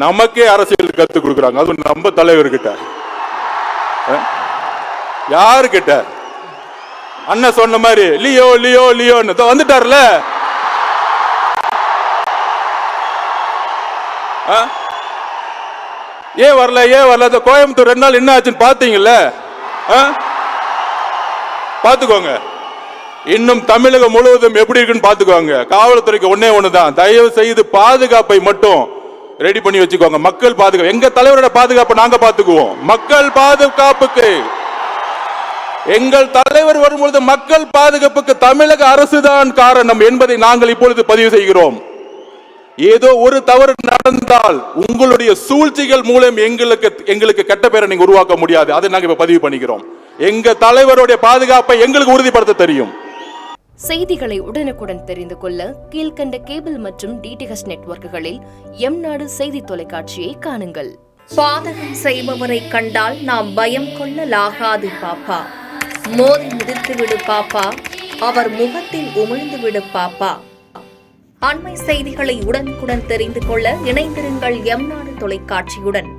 நமக்கே அரசியல் கத்துக் கொடுக்குறாங்க. அது நம்ம தலைவர்கிட்ட யாருக்கிட்ட? அண்ணன் சொன்ன மாதிரி லியோ லியோ லியோன்னு வந்துட்டார்ல. ஏன் வரல ஏன் வரல? கோயம்புத்தூர் 2 நாள் என்ன ஆச்சுன்னு பாத்தீங்கல்ல? பாத்துக்கோங்க. இன்னும் தமிழகம் முழுவதும் எப்படி இருக்குன்னு பாத்துக்கோங்க. காவல்துறைக்கு ஒன்னே ஒண்ணுதான், தயவு செய்து பாதுகாப்பை மட்டும் ரெடி பண்ணி வச்சுக்கோங்க. மக்கள் பாதுகாப்பு, எங்க தலைவரோட பாதுகாப்பை நாங்க பாத்துக்குவோம். மக்கள் பாதுகாப்புக்கு எங்கள் தலைவர் வரும்பொழுது மக்கள் பாதுகாப்புக்கு தமிழக அரசுதான் காரணம் என்பதை நாங்கள் இப்பொழுது பதிவு செய்கிறோம். ஏதோ ஒரு தவறு நடந்தால் உங்களுடைய சூழ்ச்சிகள் மூலம் எங்களுக்கு கெட்ட பேரை நீங்க உருவாக்க முடியாது. அதை நாங்க இப்ப பதிவு பண்ணிக்கிறோம். எங்க தலைவருடைய பாதுகாப்பை எங்களுக்கு உறுதிப்படுத்த தெரியும். செய்திகளை உடனுக்குடன் தெரிந்து கொள்ள கீழ்கண்ட கேபிள் மற்றும் டிடிஎச் நெட்வொர்க்குகளில் எம்நாடு செய்தி தொலைக்காட்சியை காணுங்கள். பாதகம் செய்பவரை கண்டால் நாம் பயம் கொள்ளலாகாது பாப்பா. மோதி மிதித்து விடு பாப்பா, அவர் முகத்தில் உமிழ்ந்து விடு பாப்பா. அண்மை செய்திகளை உடனுக்குடன் தெரிந்து கொள்ள இணைந்திருங்கள் எம்நாடு தொலைக்காட்சியுடன்.